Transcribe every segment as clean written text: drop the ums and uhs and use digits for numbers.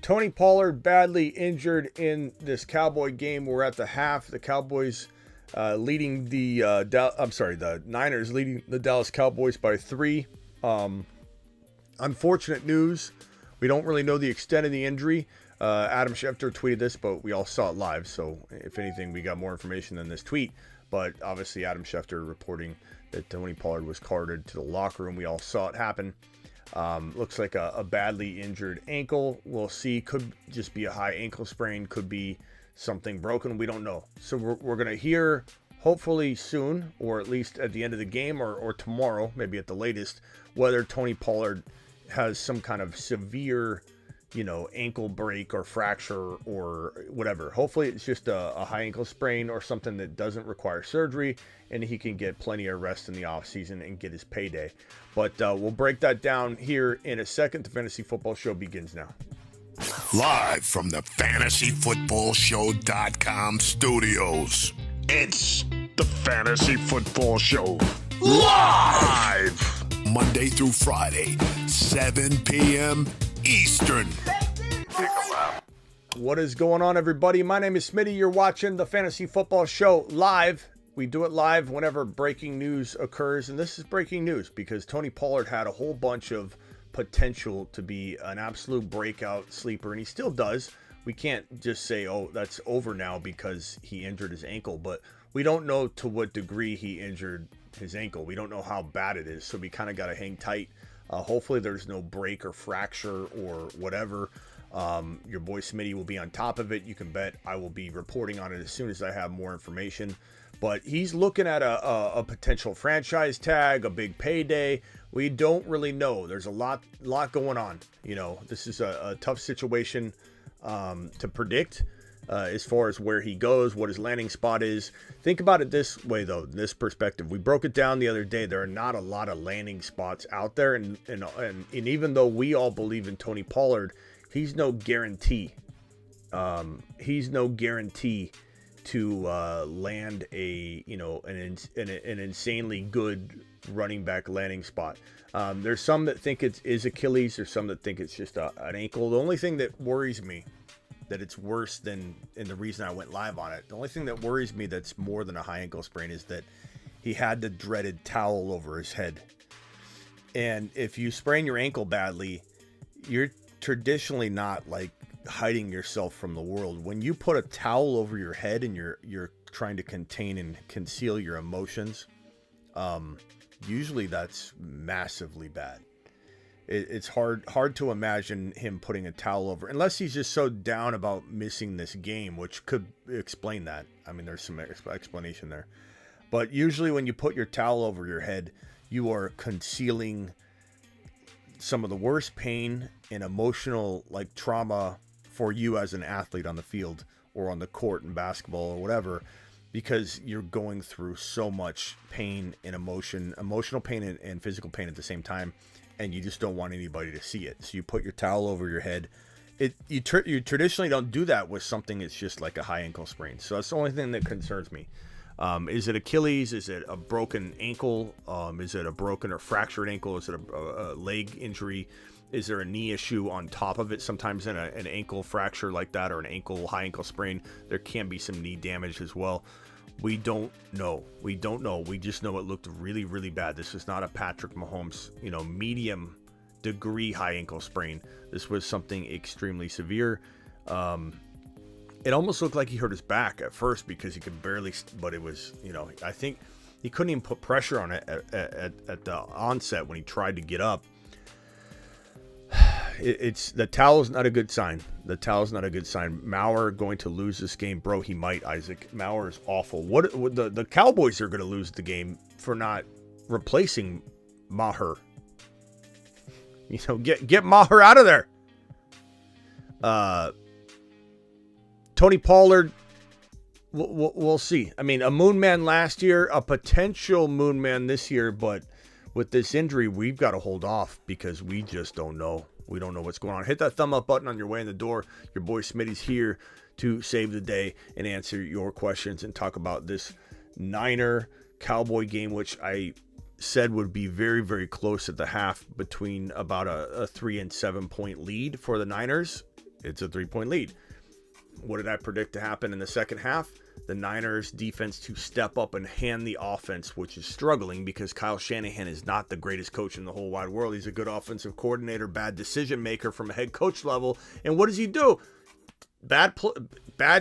Tony Pollard badly injured in this Cowboy game. We're at the half. The Cowboys leading the Niners leading the Dallas Cowboys by 3. Unfortunate news. We don't really know the extent of the injury. Adam Schefter tweeted this, but we all saw it live. So if anything, we got more information than this tweet. But obviously Adam Schefter reporting that Tony Pollard was carted to the locker room. We all saw it happen. Looks like a badly injured ankle. We'll see. Could just be a high ankle sprain. Could be something broken. We don't know. So we're going to hear hopefully soon, or at least at the end of the game, or tomorrow, maybe at the latest, whether Tony Pollard has some kind of severe, ankle break or fracture or whatever. Hopefully it's just a high ankle sprain or something that doesn't require surgery, and he can get plenty of rest in the offseason and get his payday. But we'll break that down here in a second. The Fantasy Football Show begins now. Live from the FantasyFootballShow.com studios, it's the Fantasy Football Show. Live! Monday through Friday, 7 p.m. Eastern. What is going on, everybody? My name is Smitty. You're watching the Fantasy Football Show live. We do it live whenever breaking news occurs, and this is breaking news because Tony Pollard had a whole bunch of potential to be an absolute breakout sleeper, and he still does. We can't just say, oh, that's over now because he injured his ankle, but we don't know to what degree he injured his ankle. We don't know how bad it is, so we kind of got to hang tight. Hopefully there's no break or fracture or whatever. Your boy Smitty will be on top of it. You can bet I will be reporting on it as soon as I have more information. But he's looking at a potential franchise tag, a big payday. We don't really know. There's a lot going on. This is a tough situation to predict as far as where he goes, what his landing spot is. Think about it this way, though, this perspective. We broke it down the other day. There are not a lot of landing spots out there. And even though we all believe in Tony Pollard, he's no guarantee. He's no guarantee to land an insanely good running back landing spot. There's some that think it is Achilles. There's some that think it's just an ankle. The only thing that worries me, that it's worse than, and the reason I went live on it, the only thing that worries me that's more than a high ankle sprain is that he had the dreaded towel over his head. And if you sprain your ankle badly, you're traditionally not like hiding yourself from the world. When you put a towel over your head and you're trying to contain and conceal your emotions, usually that's massively bad. It's hard to imagine him putting a towel over, unless he's just so down about missing this game, which could explain that. I mean, there's some explanation there. But usually when you put your towel over your head, you are concealing some of the worst pain and emotional trauma for you as an athlete on the field or on the court in basketball or whatever, because you're going through so much pain and emotional pain and physical pain at the same time, and you just don't want anybody to see it. So you put your towel over your head. You traditionally don't do that with something that's just like a high ankle sprain. So that's the only thing that concerns me. Is it Achilles? Is it a broken ankle? Is it a broken or fractured ankle? Is it a leg injury? Is there a knee issue on top of it? Sometimes in an ankle fracture like that, or an high ankle sprain, there can be some knee damage as well. We don't know. We just know it looked really, really bad. This is not a Patrick Mahomes, medium degree high ankle sprain. This was something extremely severe. It almost looked like he hurt his back at first because he could barely, but it was, I think he couldn't even put pressure on it at the onset when he tried to get up. It's the towel's not a good sign. Maurer going to lose this game, bro. He might, Isaac. Maurer is awful. What the Cowboys are going to lose the game for not replacing Maher. Get Maher out of there. Tony Pollard, we'll see. I mean, a moon man last year, a potential moon man this year, but with this injury, we've got to hold off because we just don't know. We don't know what's going on. Hit that thumb up button on your way in the door. Your boy Smitty's here to save the day and answer your questions and talk about this Niner Cowboy game, which I said would be very, very close at the half, between about a 3 and 7 point lead for the Niners. It's a 3-point lead. What did I predict to happen in the second half? The Niners defense to step up and hand the offense, which is struggling because Kyle Shanahan is not the greatest coach in the whole wide world. He's a good offensive coordinator, bad decision maker from a head coach level. And what does he do? Bad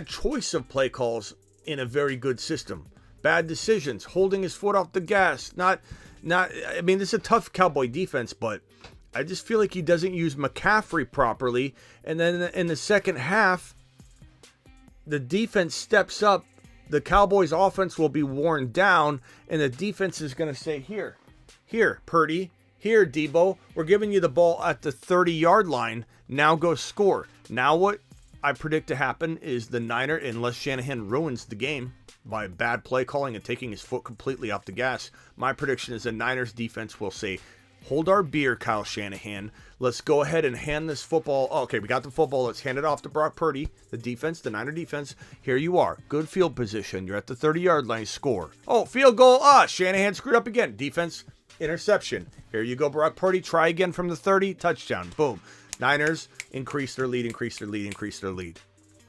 choice of play calls in a very good system. Bad decisions, holding his foot off the gas. I mean, this is a tough Cowboy defense, but I just feel like he doesn't use McCaffrey properly. And then in the second half, the defense steps up. The Cowboys offense will be worn down, and the defense is going to say, here, Purdy, here, Debo, we're giving you the ball at the 30-yard line. Now go score. Now what I predict to happen is the Niner, unless Shanahan ruins the game by bad play calling and taking his foot completely off the gas, my prediction is the Niners defense will say, hold our beer, Kyle Shanahan. Let's go ahead and hand this football. Oh, okay, we got the football. Let's hand it off to Brock Purdy, the defense, the Niner defense. Here you are. Good field position. You're at the 30-yard line. Score. Oh, field goal. Shanahan screwed up again. Defense, interception. Here you go, Brock Purdy. Try again from the 30. Touchdown. Boom. Niners increase their lead.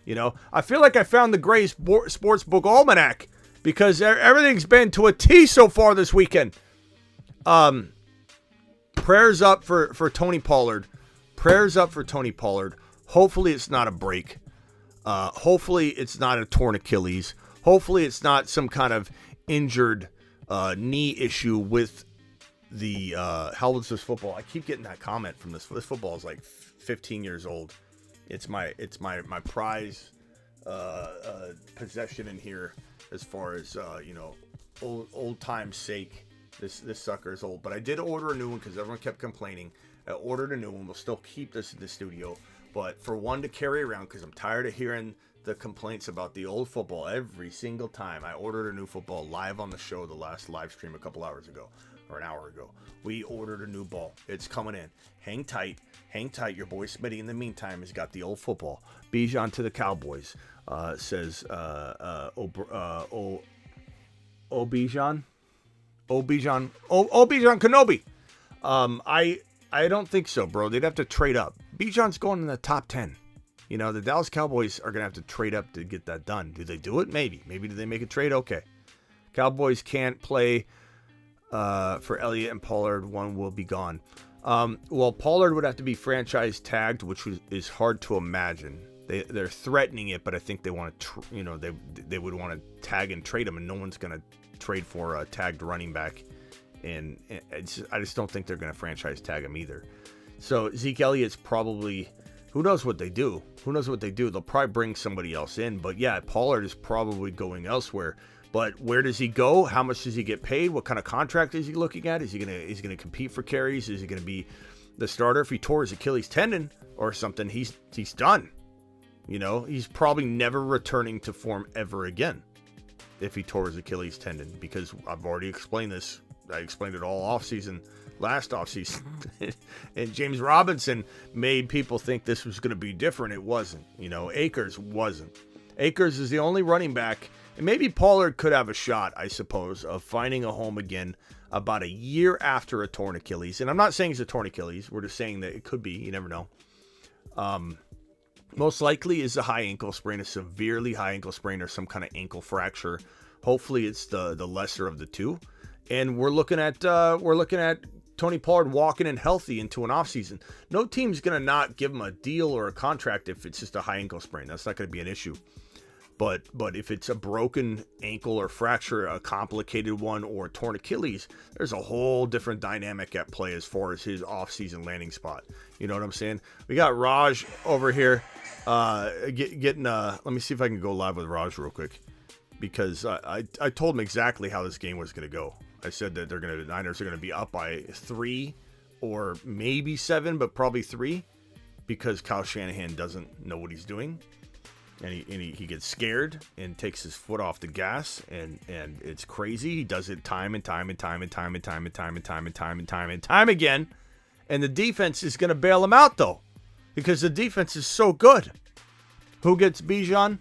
You know, I feel like I found the Gray Sportsbook Almanac because everything's been to a T so far this weekend. Prayers up for Tony Pollard. Hopefully it's not a break. Hopefully it's not a torn Achilles. Hopefully it's not some kind of injured knee issue with the how old is this football? I keep getting that comment from this. This football is like 15 years old. It's my prize possession in here as far as old time's sake. This sucker is old, but I did order a new one because everyone kept complaining. I ordered a new one. We'll still keep this in the studio, but for one to carry around because I'm tired of hearing the complaints about the old football every single time. I ordered a new football live on the show, the last live stream a couple hours ago or an hour ago. We ordered a new ball. It's coming in. Hang tight. Your boy Smitty in the meantime has got the old football. Bijan to the Cowboys. Says Bijan. Bijan Kenobi. I don't think so, bro. They'd have to trade up. Bijan's going in the top 10. You know, the Dallas Cowboys are going to have to trade up to get that done. Do they do it? Maybe. Maybe do they make a trade? Okay. Cowboys can't play for Elliott and Pollard. One will be gone. Well, Pollard would have to be franchise tagged, which is hard to imagine. They're threatening it, but I think they want to, they would want to tag and trade him, and no one's going to trade for a tagged running back. And I just don't think they're going to franchise tag him either. So Zeke Elliott's probably, who knows what they do? They'll probably bring somebody else in. But yeah, Pollard is probably going elsewhere. But where does he go? How much does he get paid? What kind of contract is he looking at? Is he gonna compete for carries? Is he gonna be the starter? If he tore his Achilles tendon or something, he's done. He's probably never returning to form ever again if he tore his Achilles tendon, because I've already explained this. I explained it all last offseason. And James Robinson made people think this was going to be different. It wasn't. Akers wasn't. Akers is the only running back, and maybe Pollard could have a shot, I suppose, of finding a home again about a year after a torn Achilles. And I'm not saying it's a torn Achilles. We're just saying that it could be. You never know. Most likely is a high ankle sprain, a severely high ankle sprain, or some kind of ankle fracture. Hopefully it's the lesser of the two. And we're looking at Tony Pollard walking in healthy into an offseason. No team's going to not give him a deal or a contract if it's just a high ankle sprain. That's not going to be an issue. But if it's a broken ankle or fracture, a complicated one, or a torn Achilles, there's a whole different dynamic at play as far as his offseason landing spot. You know what I'm saying? We got Raj over here getting. Let me see if I can go live with Raj real quick, because I told him exactly how this game was going to go. I said that the Niners are going to be up by 3 or maybe 7, but probably 3, because Kyle Shanahan doesn't know what he's doing. And he gets scared and takes his foot off the gas, and it's crazy. He does it time and time again. And the defense is going to bail him out, though, because the defense is so good. Who gets Bijan?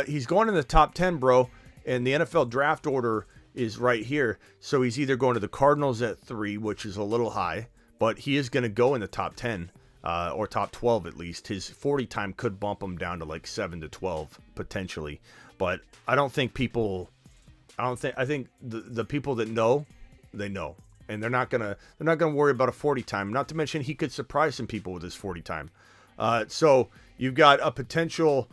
He's going in the top 10, bro, and the NFL draft order is right here. So he's either going to the Cardinals at 3, which is a little high, but he is going to go in the top 10. or top 12 at least. His 40 time could bump him down to like 7 to 12 potentially. But I think the people that know, they know. And they're not gonna worry about a 40 time. Not to mention he could surprise some people with his 40 time. So you've got a potential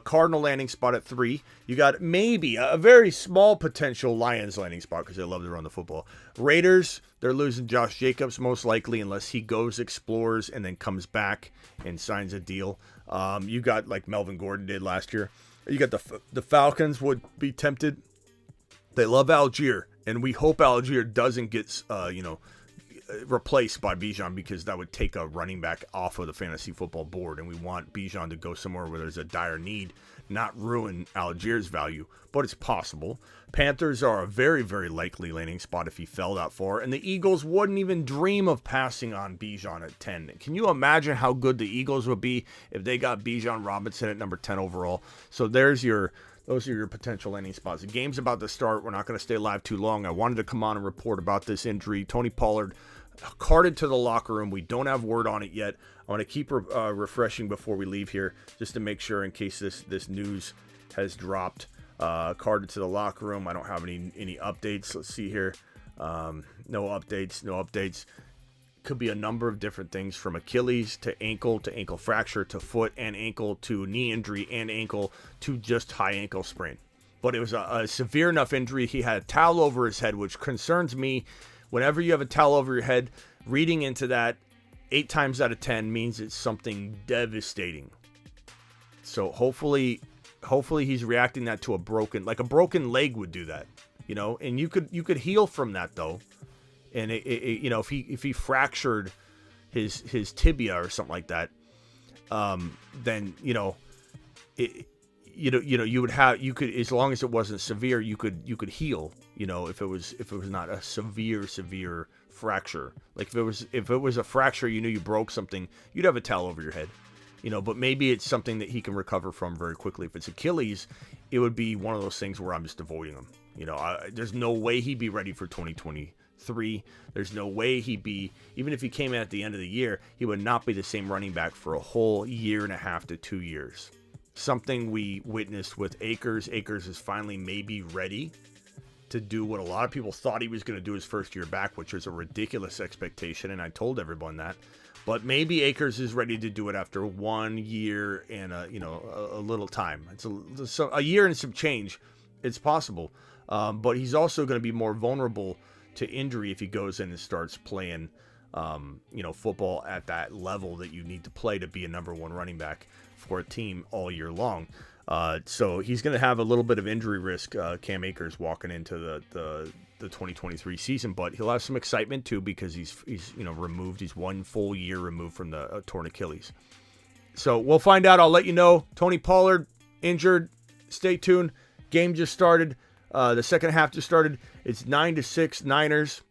Cardinal landing spot at 3. You got maybe a very small potential Lions landing spot because they love to run the football. Raiders, they're losing Josh Jacobs most likely unless he goes, explores, and then comes back and signs a deal. You got like Melvin Gordon did last year. You got the Falcons would be tempted. They love Algier, and we hope Algier doesn't get replaced by Bijan because that would take a running back off of the fantasy football board, and we want Bijan to go somewhere where there's a dire need, not ruin Algier's value, but it's possible. Panthers are a very, very likely landing spot if he fell that far, and the Eagles wouldn't even dream of passing on Bijan at 10. Can you imagine how good the Eagles would be if they got Bijan Robinson at number 10 overall? So those are your potential landing spots. The game's about to start. We're not going to stay live too long. I wanted to come on and report about this injury. Tony Pollard carted to the locker room. We don't have word on it yet. I want to keep refreshing before we leave here just to make sure in case this news has dropped. Carted to the locker room. I don't have any updates. Let's see here. No updates. Could be a number of different things from Achilles to ankle fracture to foot and ankle to knee injury and ankle to just high ankle sprain. But it was a severe enough injury. He had a towel over his head, which concerns me. Whenever you have a towel over your head, reading into that 8 times out of 10 means it's something devastating. So hopefully he's reacting that to a broken leg would do that, and you could heal from that though. And if he fractured his tibia or something like that, then you could, as long as it wasn't severe, you could heal. If it was not a severe fracture, like if it was a fracture, you broke something, you'd have a towel over your head. But maybe it's something that he can recover from very quickly. If it's Achilles, it would be one of those things where I'm just avoiding him. There's no way he'd be ready for 2023. There's no way even if he came in at the end of the year, he would not be the same running back for a whole year and a half to 2 years. Something we witnessed with Akers. Akers is finally maybe ready to do what a lot of people thought he was going to do his first year back, which was a ridiculous expectation, and I told everyone that. But maybe Akers is ready to do it after 1 year and a little time. It's a year and some change. It's possible, but he's also going to be more vulnerable to injury if he goes in and starts playing, football at that level that you need to play to be a number 1 running back for a team all year long. So he's going to have a little bit of injury risk, Cam Akers, walking into the 2023 season, but he'll have some excitement too because he's removed. He's 1 full year removed from the torn Achilles. So we'll find out. I'll let you know. Tony Pollard injured. Stay tuned. Game just started. The second half just started. It's 9-6 Niners.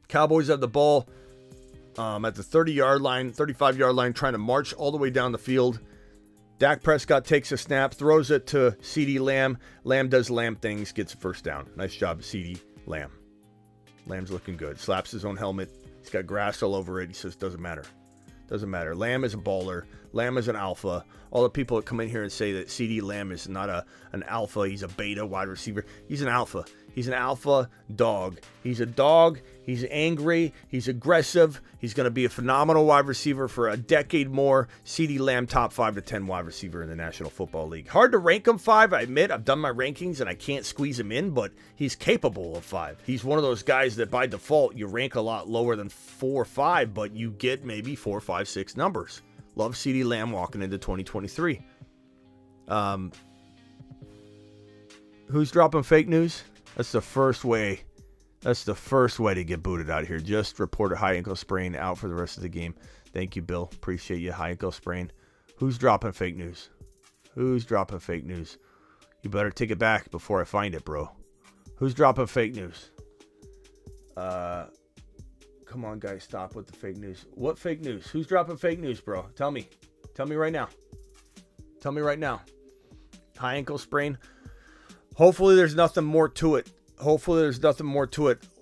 Cowboys have the ball at the 30-yard line, 35-yard line, trying to march all the way down the field. Dak Prescott takes a snap, throws it to CeeDee Lamb. Lamb does Lamb things, gets a first down. Nice job, CeeDee Lamb. Lamb's looking good. Slaps his own helmet. He's got grass all over it. He says, doesn't matter. Doesn't matter. Lamb is a baller. Lamb is an alpha. All the people that come in here and say that CeeDee Lamb is not an alpha, he's a beta wide receiver. He's an alpha. He's an alpha dog. He's a dog. He's angry. He's aggressive. He's going to be a phenomenal wide receiver for a decade more. CeeDee Lamb, top 5 to 10 wide receiver in the National Football League. Hard to rank him 5, I admit. I've done my rankings and I can't squeeze him in, but he's capable of 5. He's one of those guys that by default you rank a lot lower than 4 or 5, but you get maybe 4, 5, 6 numbers. Love CeeDee Lamb walking into 2023. Who's dropping fake news? That's the first way to get booted out here. Just reported high ankle sprain, out for the rest of the game. Thank you, Bill. Appreciate you. High ankle sprain. Who's dropping fake news? You better take it back before I find it, bro. Who's dropping fake news? Come on, guys. Stop with the fake news. What fake news? Who's dropping fake news, bro? Tell me. Tell me right now. High ankle sprain. Hopefully there's nothing more to it.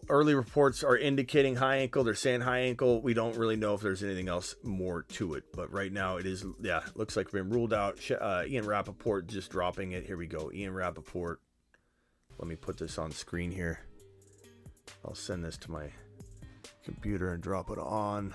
Early reports are indicating high ankle. They're saying high ankle. We don't really know if there's anything else more to it. But right now it is, looks like we've been ruled out. Ian Rappaport just dropping it. Here we go. Ian Rappaport. Let me put this on screen here. I'll send this to my computer and drop it on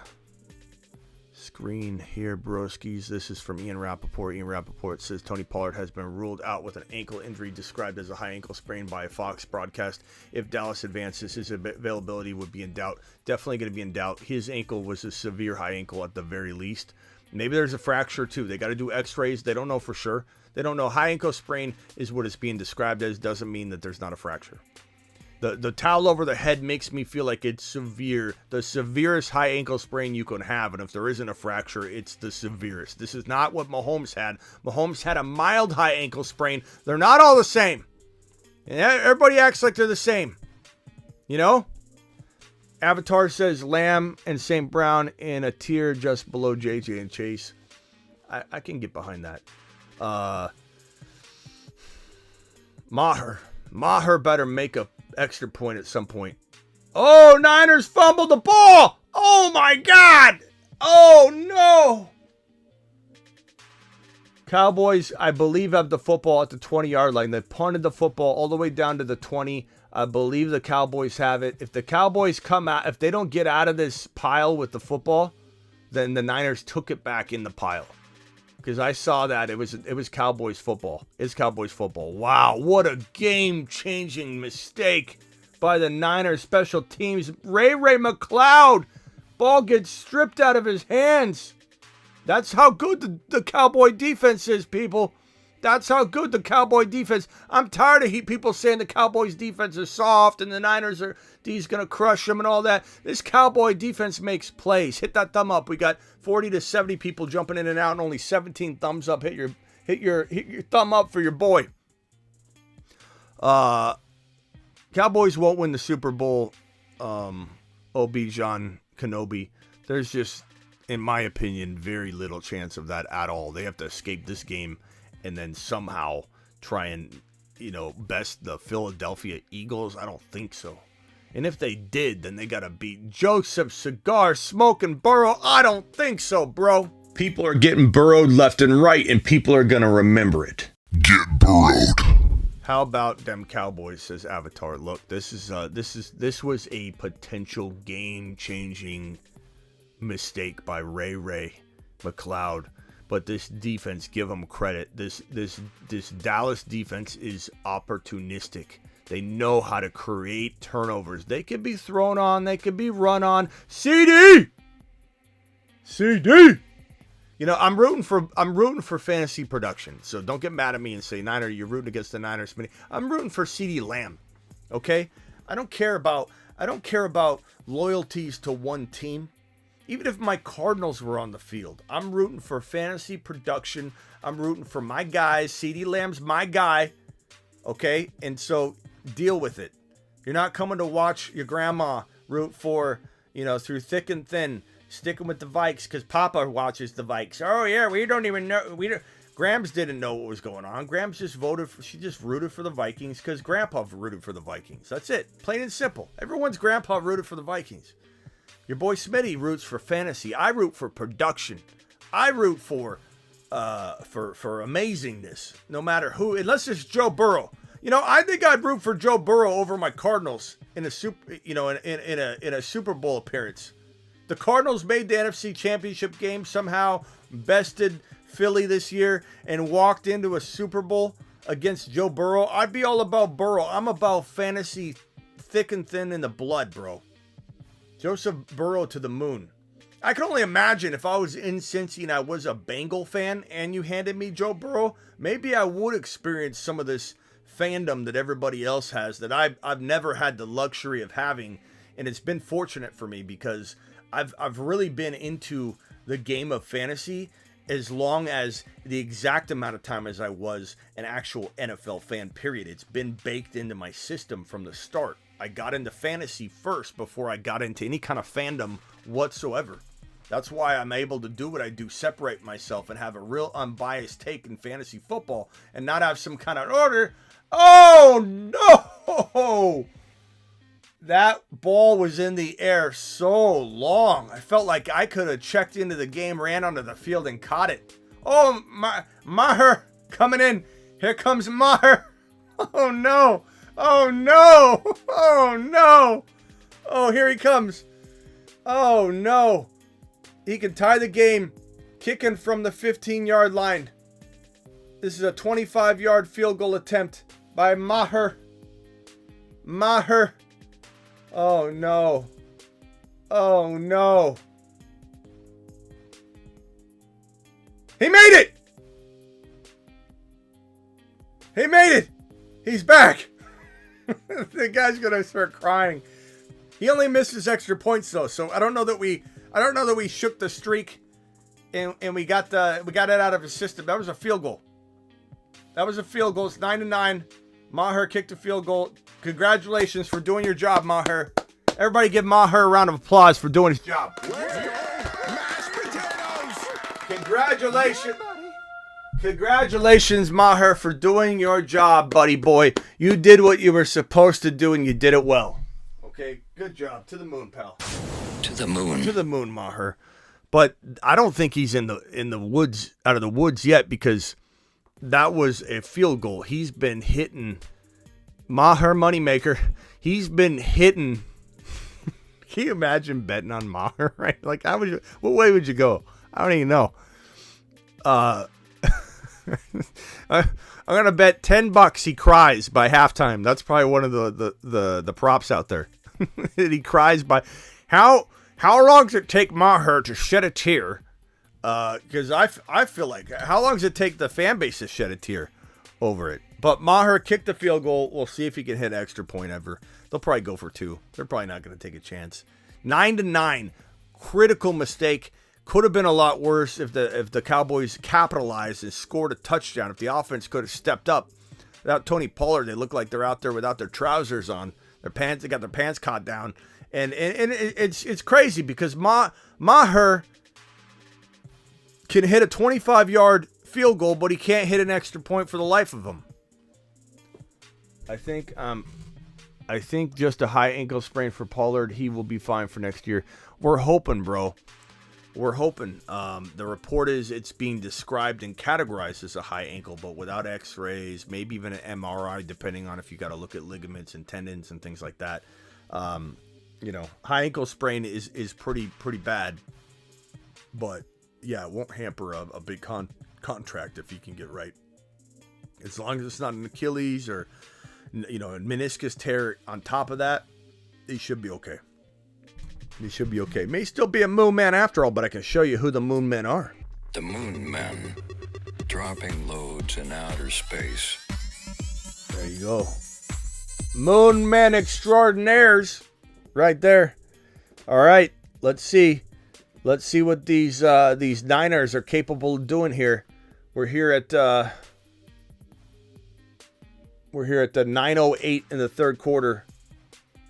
screen here, broskies. This is from Ian Rappaport. Ian Rappaport says Tony Pollard has been ruled out with an ankle injury described as a high ankle sprain by a Fox broadcast. If Dallas advances, his availability would be in doubt. Definitely going to be in doubt. His ankle was a severe high ankle at the very least. Maybe there's a fracture too. They got to do x-rays. They don't know for sure. They don't know. High ankle sprain is what it's being described as. Doesn't mean that there's not a fracture. The towel over the head makes me feel like it's severe. The severest high ankle sprain you can have. And if there isn't a fracture, it's the severest. This is not what Mahomes had. Mahomes had a mild high ankle sprain. They're not all the same. And everybody acts like they're the same. You know? Avatar says Lamb and St. Brown in a tier just below JJ and Chase. I can get behind that. Maher better make a extra point at some point. Oh, Niners fumbled the ball. Oh my God. Oh no. Cowboys, I believe, have the football at the 20-yard line. They punted the football all the way down to the 20. I believe the Cowboys have it. If the Cowboys come out, if they don't get out of this pile with the football, then the Niners took it back in the pile. Because I saw that it was Cowboys football. It's Cowboys football. Wow, what a game-changing mistake by the Niners special teams. Ray McLeod, ball gets stripped out of his hands. That's how good the Cowboy defense is, people. That's how good the Cowboy defense. I'm tired of people saying the Cowboys defense is soft and the Niners are D's gonna crush them and all that. This Cowboy defense makes plays. Hit that thumb up. We got 40 to 70 people jumping in and out, and only 17 thumbs up. Hit your thumb up for your boy. Cowboys won't win the Super Bowl. Obi-Wan Kenobi. There's just, in my opinion, very little chance of that at all. They have to escape this game and then somehow try and, best the Philadelphia Eagles. I don't think so. And if they did, then they got to beat Joseph Cigar Smoking Burrow. I don't think so, bro. People are getting burrowed left and right, and people are going to remember it. Get burrowed. How about them Cowboys, says Avatar. Look, this was a potential game-changing mistake by Ray McLeod. But this defense, give them credit. This Dallas defense is opportunistic. They know how to create turnovers. They can be thrown on. They can be run on. CD. I'm rooting for fantasy production. So don't get mad at me and say, Niner, you're rooting against the Niners. I'm rooting for CD Lamb. Okay? I don't care about loyalties to one team. Even if my Cardinals were on the field, I'm rooting for fantasy production. I'm rooting for my guys. CD Lamb's my guy. Okay? And so deal with it. You're not coming to watch your grandma root for, through thick and thin, sticking with the Vikes because Papa watches the Vikes. Oh, yeah, we don't even know. Grams didn't know what was going on. Grams just she just rooted for the Vikings because Grandpa rooted for the Vikings. That's it. Plain and simple. Everyone's grandpa rooted for the Vikings. Your boy Smitty roots for fantasy. I root for production. I root for amazingness. No matter who, unless it's Joe Burrow. I think I'd root for Joe Burrow over my Cardinals in a Super Bowl appearance. The Cardinals made the NFC Championship game, somehow bested Philly this year, and walked into a Super Bowl against Joe Burrow. I'd be all about Burrow. I'm about fantasy thick and thin in the blood, bro. Joseph Burrow to the moon. I can only imagine if I was in Cincy and I was a Bengal fan and you handed me Joe Burrow, maybe I would experience some of this fandom that everybody else has that I've never had the luxury of having. And it's been fortunate for me because I've really been into the game of fantasy as long as the exact amount of time as I was an actual NFL fan, period. It's been baked into my system from the start. I got into fantasy first before I got into any kind of fandom whatsoever. That's why I'm able to do what I do, separate myself and have a real unbiased take in fantasy football and not have some kind of order. Oh, no! That ball was in the air so long. I felt like I could have checked into the game, ran onto the field, and caught it. Oh, Maher coming in. Here comes Maher. Oh, no. Oh, no. Oh, no. Oh, here he comes. Oh, no. He can tie the game. Kicking from the 15-yard line. This is a 25-yard field goal attempt by Maher. Maher. Oh, no. Oh, no. He made it! He made it! He's back! The guy's gonna start crying. He only missed his extra points though, so I don't know that we shook the streak and we got it out of his system. That was a field goal. That was a field goal. It's 9-9. Maher kicked a field goal. Congratulations for doing your job, Maher. Everybody give Maher a round of applause for doing his job. Mashed potatoes! Congratulations. Congratulations, Maher, for doing your job, buddy boy. You did what you were supposed to do, and you did it well. Okay, good job. To the moon, pal. To the moon. To the moon, Maher. But I don't think he's in the woods, out of the woods yet, because that was a field goal. He's been hitting Maher moneymaker. He's been hitting. Can you imagine betting on Maher, right? Like, what way would you go? I don't even know. I'm gonna bet $10 he cries by halftime. That's probably one of the props out there. He cries by how long does it take Maher to shed a tear? Because I feel like how long does it take the fan base to shed a tear over it? But Maher kicked the field goal. We'll see if he can hit an extra point ever. They'll probably go for 2. They're probably not going to take a chance. 9-9, critical mistake. Could have been a lot worse if the Cowboys capitalized and scored a touchdown. If the offense could have stepped up. Without Tony Pollard, they look like they're out there without their trousers on. They got their pants caught down. And it's crazy because Maher can hit a 25-yard field goal, but he can't hit an extra point for the life of him. I think just a high ankle sprain for Pollard. He will be fine for next year. We're hoping, bro. We're hoping. The report is it's being described and categorized as a high ankle, but without x-rays, maybe even an MRI, depending on if you got to look at ligaments and tendons and things like that. High ankle sprain is pretty bad. But, yeah, it won't hamper a big contract if he can get right. As long as it's not an Achilles or, a meniscus tear on top of that, he should be okay. He should be okay. May still be a moon man after all, but I can show you who the moon men are. The moon men, dropping loads in outer space. There you go. Moon men extraordinaires. Right there. All right. Let's see. Let's see what these Niners are capable of doing here. We're here at the 9:08 in the third quarter.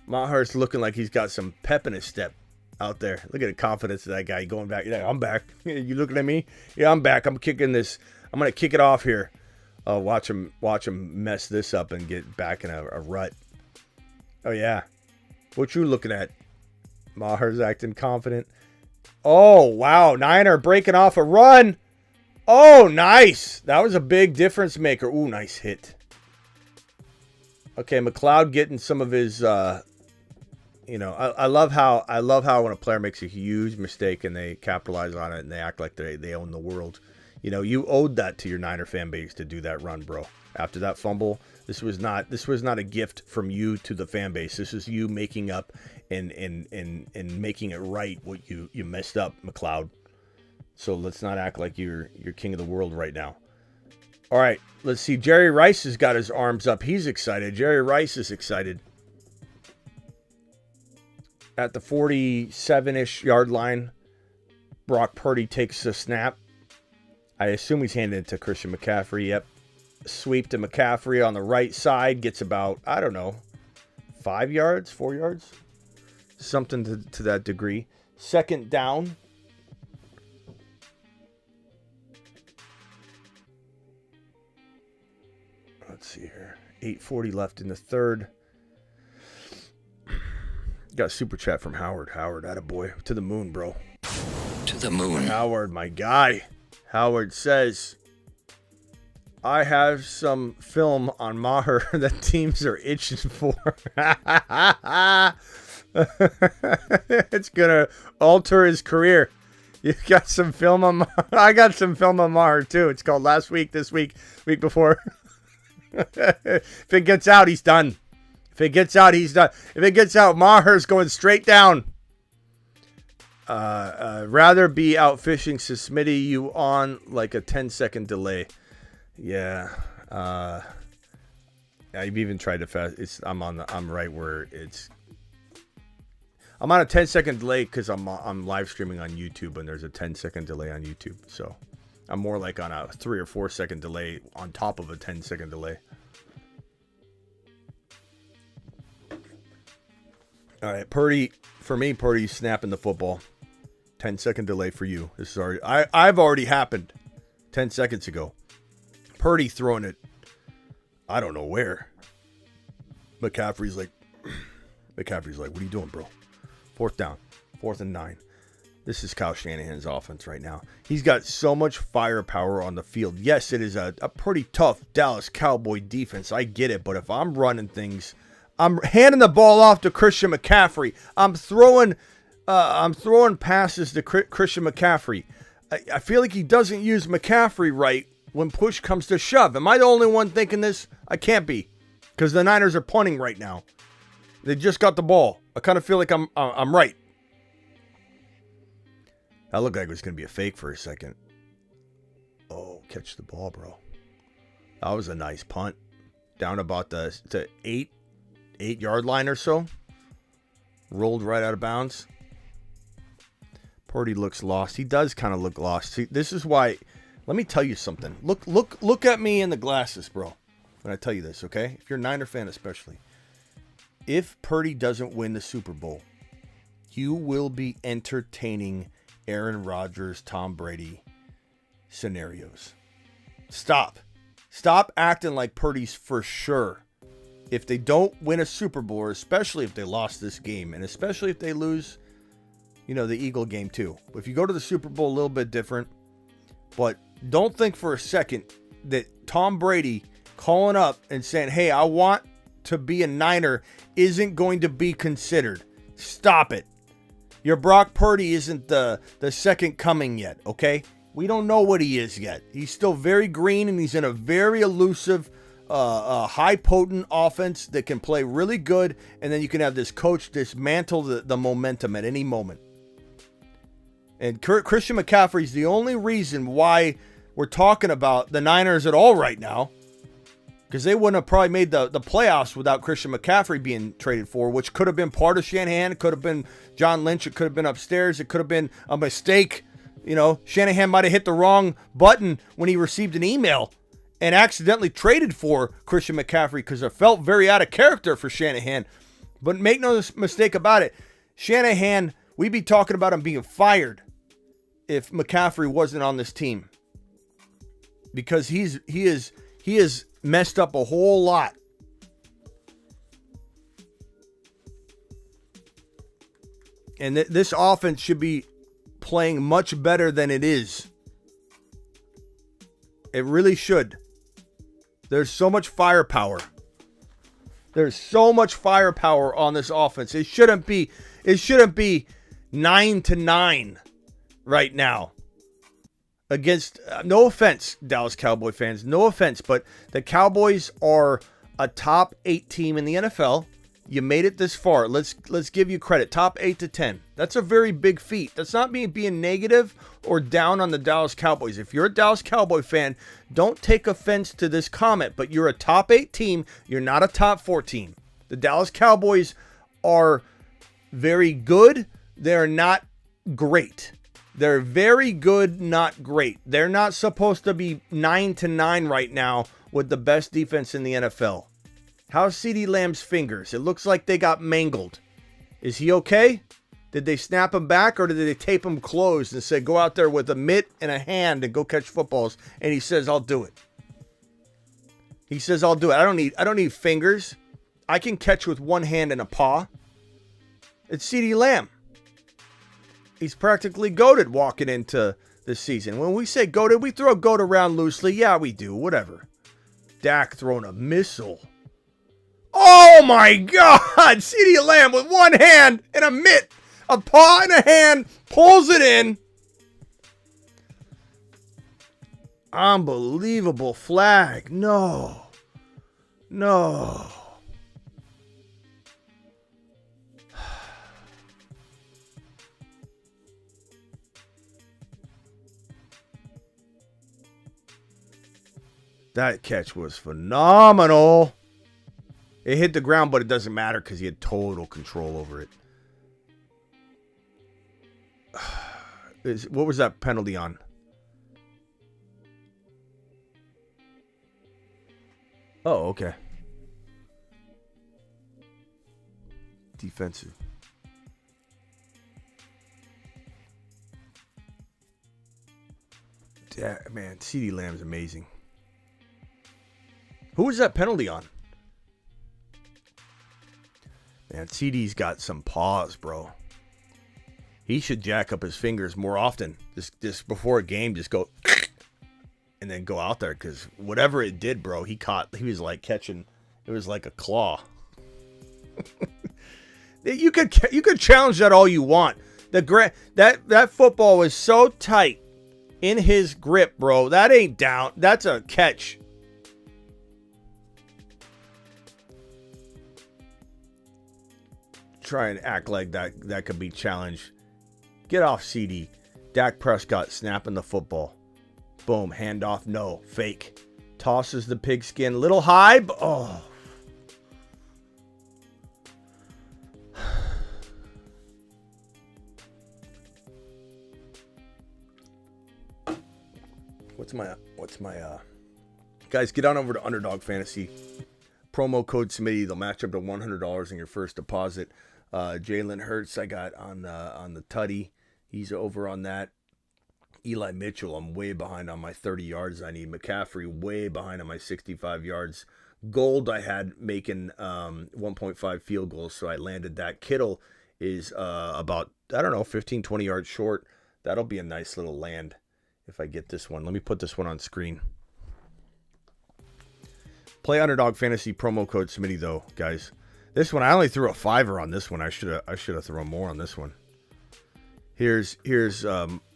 Maher's looking like he's got some pep in his step out there. Look at the confidence of that guy going back. Yeah, I'm back. You looking at me? Yeah, I'm back. I'm kicking this. I'm gonna kick it off here. Watch him mess this up and get back in a rut. Oh yeah. What you looking at? Maher's acting confident. Oh wow, Niner breaking off a run. Oh nice. That was a big difference maker. Ooh, nice hit. Okay, McLeod getting some of his, I love how when a player makes a huge mistake and they capitalize on it and they act like they own the world. You owed that to your Niner fan base to do that run, bro. After that fumble, this was not a gift from you to the fan base. This is you making up and making it right what you messed up, McLeod. So let's not act like you're king of the world right now. All right, let's see. Jerry Rice has got his arms up. He's excited. Jerry Rice is excited. At the 47-ish yard line, Brock Purdy takes a snap. I assume he's handing it to Christian McCaffrey. Yep. Sweep to McCaffrey on the right side. Gets about, 5 yards, 4 yards? Something to that degree. Second down. Let's see here. 8:40 left in the third. Got a super chat from Howard. Howard, attaboy. To the moon, bro. To the moon. Howard, my guy. Howard says, I have some film on Maher that teams are itching for. It's going to alter his career. You got some film on Maher. I got some film on Maher, too. It's called Last Week, This Week, Week Before. If it gets out, he's done. If it gets out, he's done. If it gets out, Maher's going straight down. Rather be out fishing, so Smitty, you on like a 10-second delay. Yeah. I've even tried to fast. I'm right where it's. I'm on a 10-second delay because I'm live streaming on YouTube and there's a 10-second delay on YouTube. So I'm more like on a 3 or 4 second delay on top of a 10-second delay. All right, Purdy, for me, Purdy's snapping the football. 10-second delay for you. This is already I've already happened 10 seconds ago. Purdy throwing it, I don't know where. McCaffrey's like, what are you doing, bro? 4th down, 4th and 9. This is Kyle Shanahan's offense right now. He's got so much firepower on the field. Yes, it is a pretty tough Dallas Cowboy defense. I get it, but if I'm running things, I'm handing the ball off to Christian McCaffrey. I'm throwing passes to Christian McCaffrey. I feel like he doesn't use McCaffrey right when push comes to shove. Am I the only one thinking this? I can't be, because the Niners are punting right now. They just got the ball. I kind of feel like I'm right. That looked like it was going to be a fake for a second. Oh, catch the ball, bro. That was a nice punt. Down about the 8-yard line or so. Rolled right out of bounds. Purdy looks lost. He does kind of look lost. See, this is why. Let me tell you something. Look at me in the glasses, bro. When I tell you this, okay? If you're a Niner fan especially. If Purdy doesn't win the Super Bowl, you will be entertaining Aaron Rodgers, Tom Brady scenarios. Stop acting like Purdy's for sure. If they don't win a Super Bowl, or especially if they lost this game, and especially if they lose, the Eagle game too. If you go to the Super Bowl, a little bit different. But don't think for a second that Tom Brady calling up and saying, hey, I want to be a Niner isn't going to be considered. Stop it. Your Brock Purdy isn't the second coming yet, okay? We don't know what he is yet. He's still very green, and he's in a very elusive, high potent offense that can play really good, and then you can have this coach dismantle the momentum at any moment. And Christian McCaffrey's the only reason why we're talking about the Niners at all right now, because they wouldn't have probably made the playoffs without Christian McCaffrey being traded for, which could have been part of Shanahan. It could have been John Lynch. It could have been upstairs. It could have been a mistake. Shanahan might have hit the wrong button when he received an email and accidentally traded for Christian McCaffrey, because it felt very out of character for Shanahan. But make no mistake about it, Shanahan, we'd be talking about him being fired if McCaffrey wasn't on this team, because he is messed up a whole lot. And this offense should be playing much better than it is. It really should. There's so much firepower. There's so much firepower on this offense. It shouldn't be 9-9 right now. Against, no offense, Dallas Cowboy fans, no offense, but the Cowboys are a top 8 team in the NFL. You made it this far. Let's give you credit. Top 8 to 10. That's a very big feat. That's not me being negative or down on the Dallas Cowboys. If you're a Dallas Cowboy fan, don't take offense to this comment, but you're a top 8 team. You're not a top 4 team. The Dallas Cowboys are very good. They're not great. They're very good, not great. They're not supposed to be 9-9 right now with the best defense in the NFL. How's CeeDee Lamb's fingers? It looks like they got mangled. Is he okay? Did they snap him back, or did they tape him closed and say, go out there with a mitt and a hand and go catch footballs? And he says, I'll do it. He says, I'll do it. I don't need fingers. I can catch with one hand and a paw. It's CeeDee Lamb. He's practically goated walking into this season. When we say goated, we throw goat around loosely. Yeah, we do. Whatever. Dak throwing a missile. Oh my God! CeeDee Lamb with one hand and a mitt, a paw and a hand, pulls it in. Unbelievable flag. No. That catch was phenomenal. It hit the ground, but it doesn't matter because he had total control over it. What was that penalty on? Oh, okay. Defensive. Yeah, man, CeeDee Lamb's amazing. Who was that penalty on? Man, CeeDee's got some paws, bro. He should jack up his fingers more often. Just before a game, just go and then go out there, because whatever it did, bro, he was like catching. It was like a claw. You could challenge that all you want. That football was so tight in his grip, bro. That ain't down. That's a catch. Try and act like that could be challenged. Get off CeeDee. Dak Prescott snapping the football. Boom, handoff, no, fake. Tosses the pigskin, little high, but oh. What's my guys, get on over to Underdog Fantasy. Promo code Smitty, they'll match up to $100 in your first deposit. Jalen Hurts, I got on the tutty. He's over on that. Eli Mitchell, I'm way behind on my 30 yards. I need McCaffrey way behind on my 65 yards. Gold, I had making 1.5 field goals, so I landed that. Kittle is about, 15, 20 yards short. That'll be a nice little land if I get this one. Let me put this one on screen. Play Underdog Fantasy, promo code Smitty, though, guys. This one, I only threw a $5 on this one. I should have thrown more on this one. Here's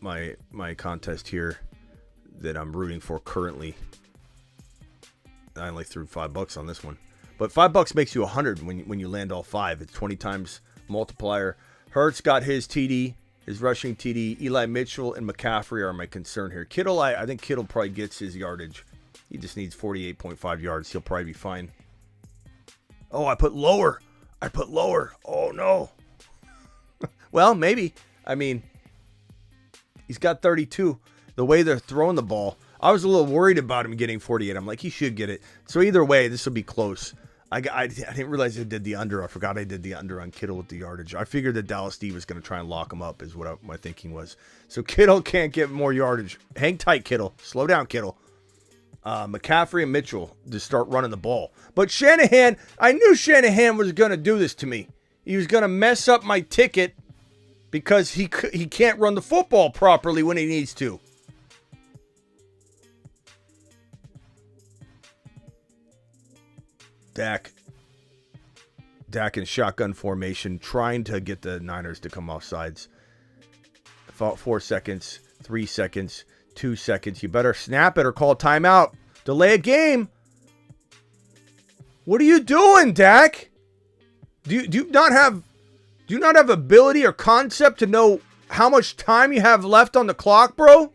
my contest here that I'm rooting for currently. I only threw $5 on this one, but $5 makes you 100 when you land all 5. It's 20 times multiplier. Hurts got his TD, his rushing TD. Eli Mitchell and McCaffrey are my concern here. Kittle, I think Kittle probably gets his yardage. He just needs 48.5 yards. He'll probably be fine. Oh, I put lower. Oh, no. Well, maybe. I mean, he's got 32. The way they're throwing the ball, I was a little worried about him getting 48. I'm like, he should get it. So either way, this will be close. I didn't realize I did the under. I forgot I did the under on Kittle with the yardage. I figured that Dallas D was going to try and lock him up is what my thinking was. So Kittle can't get more yardage. Hang tight, Kittle. Slow down, Kittle. McCaffrey and Mitchell to start running the ball. But Shanahan, I knew Shanahan was going to do this to me. He was going to mess up my ticket because he can't run the football properly when he needs to. Dak in shotgun formation, trying to get the Niners to come off sides. 4 seconds, 3 seconds, 2 seconds. You better snap it or call timeout. Delay a game. What are you doing, Dak? Do you not have ability or concept to know how much time you have left on the clock, bro?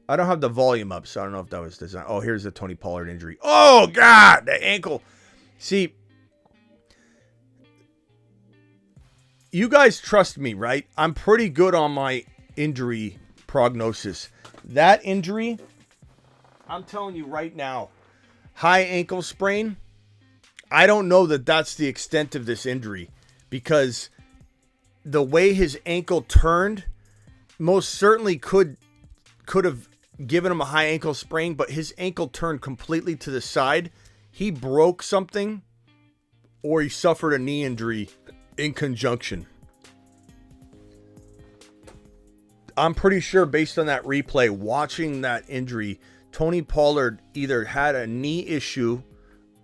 I don't have the volume up, so I don't know if that was designed. Oh, here's the Tony Pollard injury. Oh, God, the ankle. See, you guys trust me, right? I'm pretty good on my injury prognosis. That injury, I'm telling you right now, high ankle sprain, I don't know that that's the extent of this injury, because the way his ankle turned most certainly could have given him a high ankle sprain, but his ankle turned completely to the side. He broke something, or he suffered a knee injury in conjunction. I'm pretty sure based on that replay, watching that injury, Tony Pollard either had a knee issue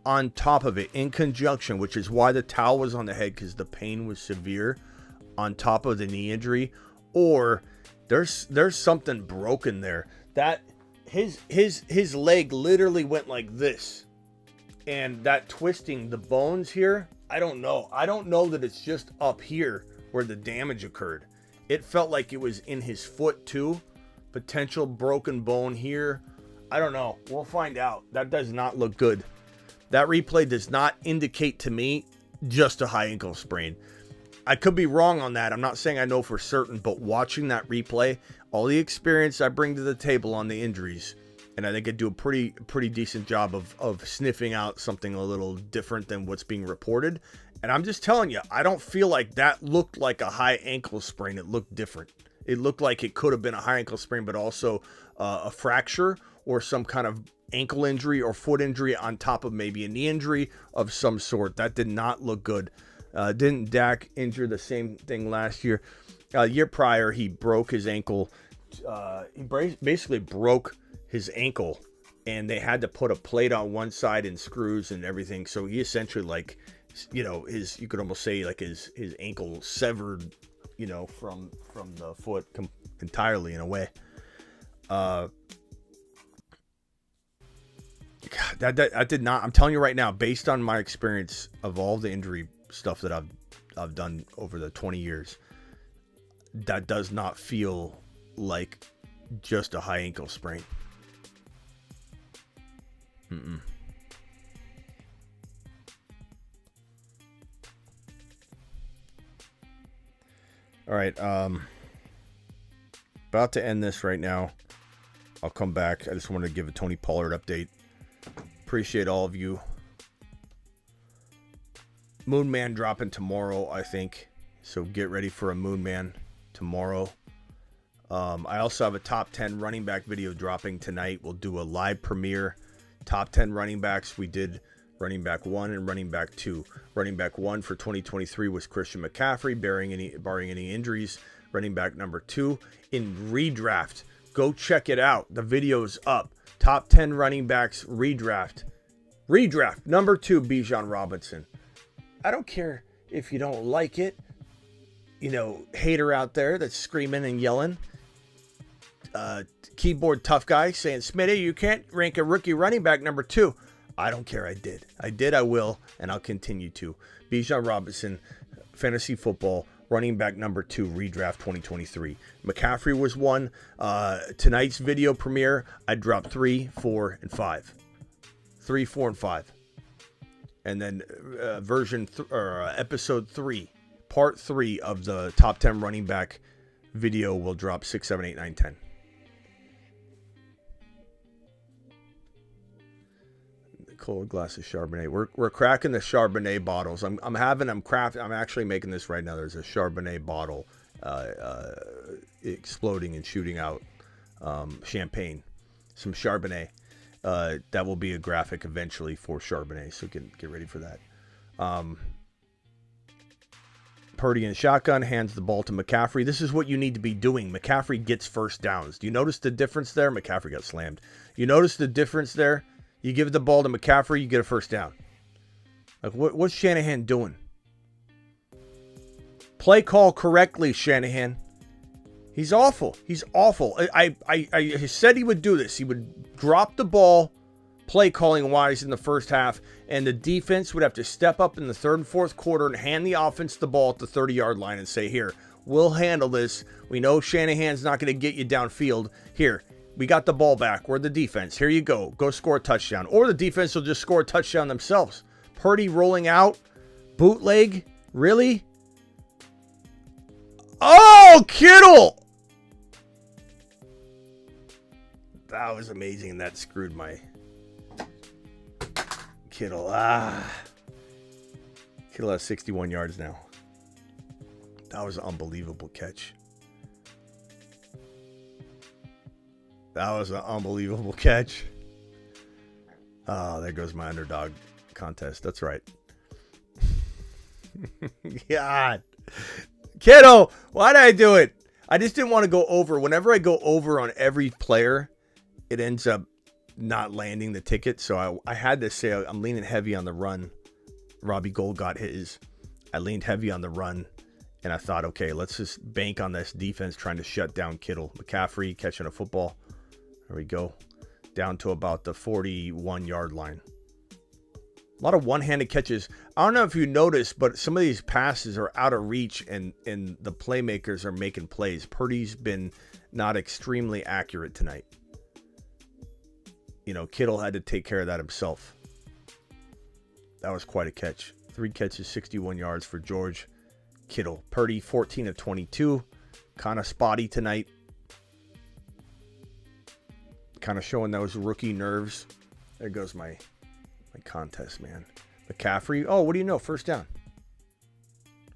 on top of it in conjunction, which is why the towel was on the head because the pain was severe on top of the knee injury, or there's something broken there. That his leg literally went like this, and that twisting the bones here, I don't know that it's just up here where the damage occurred. It felt like it was in his foot too. Potential broken bone here. I don't know. We'll find out. That does not look good. That replay does not indicate to me just a high ankle sprain. I could be wrong on that. I'm not saying I know for certain, but watching that replay, all the experience I bring to the table on the injuries, and I think I do a pretty decent job of sniffing out something a little different than what's being reported. And I'm just telling you, I don't feel like that looked like a high ankle sprain. It looked different. It looked like it could have been a high ankle sprain, but also a fracture or some kind of ankle injury or foot injury on top of maybe a knee injury of some sort. That did not look good. Didn't Dak injure the same thing last year? Year prior, he broke his ankle. He basically broke his ankle, and they had to put a plate on one side and screws and everything. So he essentially, like, you know, you could almost say like his ankle severed, you know, from the foot entirely in a way. God, that did not. I'm telling you right now, based on my experience of all the injury stuff that I've done over the 20 years, that does not feel like just a high ankle sprain. All right, about to end this right now. I'll come back. I just wanted to give a Tony Pollard update. Appreciate all of you. Moon Man dropping tomorrow, I think. So get ready for a Moon Man tomorrow. I also have a top 10 running back video dropping tonight. We'll do a live premiere. Top 10 running backs. We did running back 1 and running back 2. Running back 1 for 2023 was Christian McCaffrey, barring any injuries. Running back number 2 in redraft. Go check it out. The video's up. Top 10 running backs redraft. Redraft. Number 2, Bijan Robinson. I don't care if you don't like it. You know, hater out there that's screaming and yelling. Keyboard tough guy saying, Smitty, you can't rank a rookie running back number 2. I don't care. I did, I will, and I'll continue to. Bijan Robinson, fantasy football, running back number 2, redraft 2023. McCaffrey was 1. Tonight's video premiere, I dropped 3, 4, and 5. 3, 4, and 5. And then episode 3, part 3 of the top 10 running back video will drop 6, 7, 8, 9, 10. Cold glass of Chardonnay. We're cracking the Chardonnay bottles. I'm actually making this right now. There's a Chardonnay bottle exploding and shooting out champagne. Some Chardonnay. That will be a graphic eventually for Chardonnay, so get ready for that. Purdy in shotgun, hands the ball to McCaffrey. This is what you need to be doing. McCaffrey gets first downs. Do you notice the difference there? McCaffrey got slammed. You notice the difference there? You give the ball to McCaffrey, you get a first down. Like, what's Shanahan doing? Play call correctly, Shanahan. He's awful. He's awful. I said he would do this. He would drop the ball, play calling wise in the first half, and the defense would have to step up in the third and fourth quarter and hand the offense the ball at the 30-yard line and say, here, we'll handle this. We know Shanahan's not going to get you downfield. Here, we got the ball back. We're the defense. Here you go. Go score a touchdown. Or the defense will just score a touchdown themselves. Purdy rolling out. Bootleg. Really? Oh, Kittle! That was amazing, and that screwed my Kittle. Kittle has 61 yards now. That was an unbelievable catch. That was an unbelievable catch. Oh, there goes my underdog contest. That's right. God. Kiddo, why did I do it? I just didn't want to go over. Whenever I go over on every player, it ends up not landing the ticket. So I had to say I'm leaning heavy on the run. Robbie Gould got his. I leaned heavy on the run. And I thought, okay, let's just bank on this defense trying to shut down Kittle. McCaffrey catching a football. There we go. Down to about the 41-yard line. A lot of one-handed catches. I don't know if you noticed, but some of these passes are out of reach and the playmakers are making plays. Purdy's been not extremely accurate tonight. You know, Kittle had to take care of that himself. That was quite a catch. 3 catches, 61 yards for George Kittle. Purdy, 14 of 22. Kind of spotty tonight. Kind of showing those rookie nerves. There goes my contest, man. McCaffrey. Oh, what do you know? First down.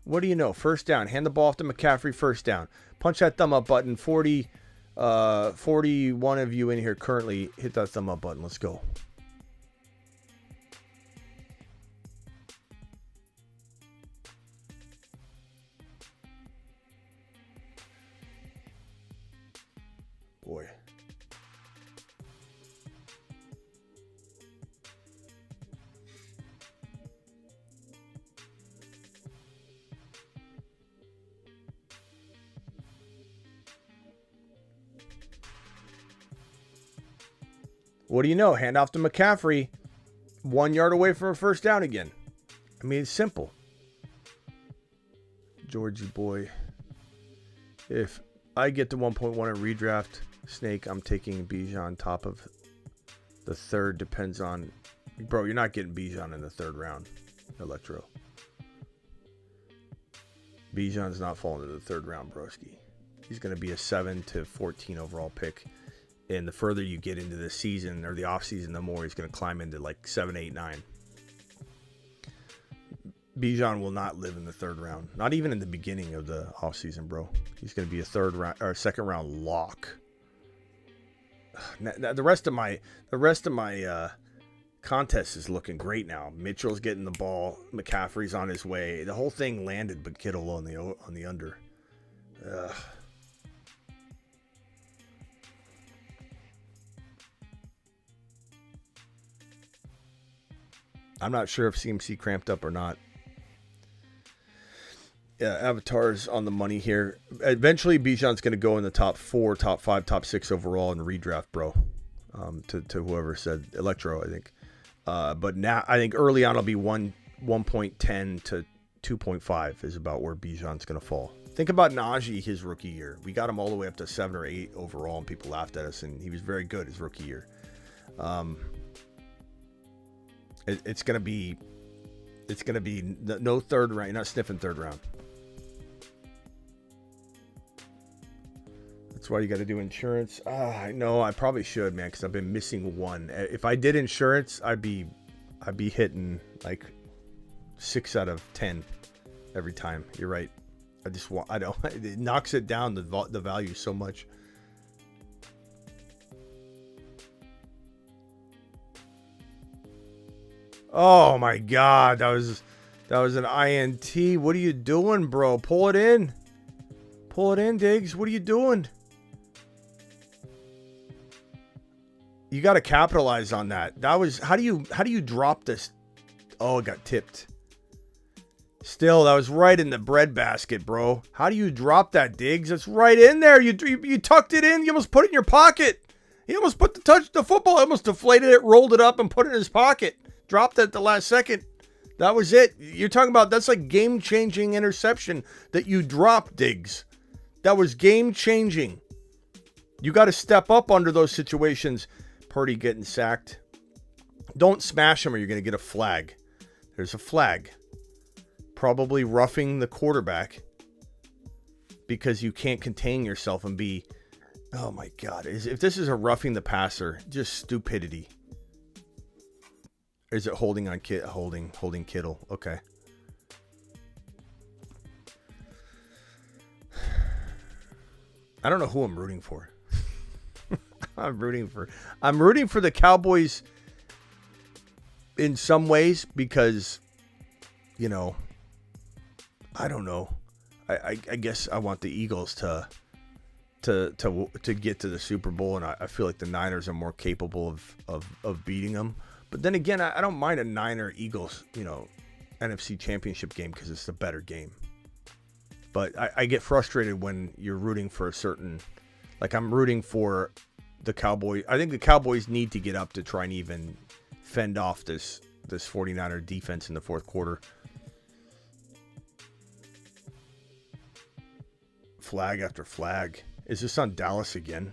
What do you know? First down. Hand the ball off to McCaffrey. First down. Punch that thumb up button. 41 of you in here currently. Hit that thumb up button. Let's go. Boy. What do you know? Hand off to McCaffrey. 1 yard away from a first down again. I mean, it's simple. Georgie boy. If I get to 1.1 in redraft, Snake, I'm taking Bijan top of the third. Depends on... Bro, you're not getting Bijan in the third round. Electro. Bijan's not falling to the third round, broski. He's going to be a 7 to 14 overall pick. And the further you get into the season or the offseason, the more he's going to climb into like 7, 8, 9. Bijan will not live in the third round. Not even in the beginning of the offseason, bro. He's going to be a third round or second round lock. The rest of my contest is looking great now. Mitchell's getting the ball. McCaffrey's on his way. The whole thing landed, but Kittle on the under. Ugh. I'm not sure if CMC cramped up or not. Yeah, Avatar's on the money here. Eventually, Bijan's going to go in the top 4, top 5, top 6 overall in the redraft, bro. To whoever said Electro, I think. But now, I think early on, it'll be 1.10 to 2.5 is about where Bijan's going to fall. Think about Najee his rookie year. We got him all the way up to 7 or 8 overall, and people laughed at us, and he was very good his rookie year. It's gonna be no third round. You're not sniffing third round. That's why you got to do insurance. I know I probably should, man, because I've been missing one. If I did insurance, I'd be hitting like 6 out of 10 every time. You're right. It knocks it down the value so much. Oh my God, that was an INT. What are you doing, bro? Pull it in. Pull it in, Diggs. What are you doing? You got to capitalize on that. That was how do you drop this? Oh, it got tipped. Still, that was right in the bread basket, bro. How do you drop that, Diggs? It's right in there. You tucked it in. You almost put it in your pocket. He almost put the football, almost deflated it, rolled it up, and put it in his pocket. Dropped it at the last second. That was it. You're talking about that's like game-changing interception that you dropped, Diggs. That was game-changing. You got to step up under those situations. Purdy getting sacked. Don't smash him or you're going to get a flag. There's a flag. Probably roughing the quarterback because you can't contain yourself and be, oh my God. If this is a roughing the passer, just stupidity. Is it holding on holding Kittle? Okay. I don't know who I'm rooting for. I'm rooting for the Cowboys in some ways because, you know, I don't know. I guess I want the Eagles to get to the Super Bowl, and I feel like the Niners are more capable of beating them. But then again, I don't mind a Niner-Eagles, NFC Championship game because it's the better game. But I get frustrated when you're rooting for a certain, like I'm rooting for the Cowboys. I think the Cowboys need to get up to try and even fend off this 49er defense in the fourth quarter. Flag after flag. Is this on Dallas again?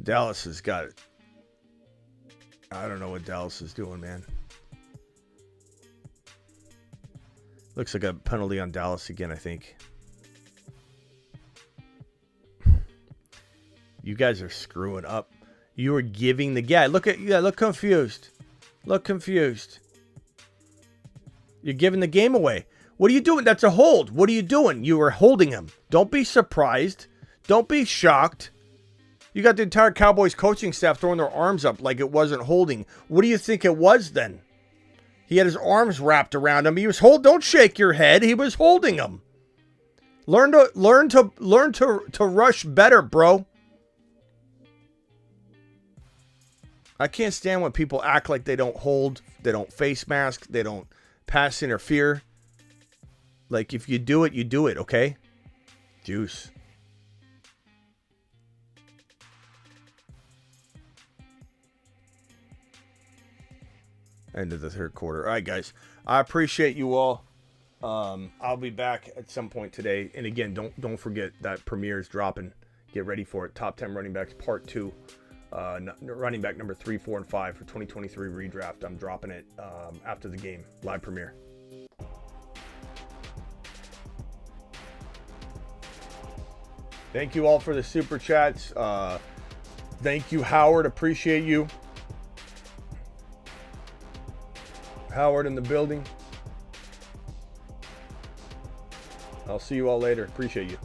Dallas has got it. I don't know what Dallas is doing, man. Looks like a penalty on Dallas again, I think. You guys are screwing up. You are giving the guy. Look confused. Look confused. You're giving the game away. What are you doing? That's a hold. What are you doing? You are holding him. Don't be surprised. Don't be shocked. You got the entire Cowboys coaching staff throwing their arms up like it wasn't holding. What do you think it was then? He had his arms wrapped around him. He was don't shake your head. He was holding him. Learn to rush better, bro. I can't stand when people act like they don't hold, they don't face mask, they don't pass interfere. Like if you do it, you do it, okay? Juice. End of the third quarter. All right, guys. I appreciate you all. I'll be back at some point today. And again, don't forget that premiere is dropping. Get ready for it. Top 10 running backs, part 2. Running back number 3, 4, and 5 for 2023 redraft. I'm dropping it after the game. Live premiere. Thank you all for the super chats. Thank you, Howard. Appreciate you. Howard in the building. I'll see you all later. Appreciate you.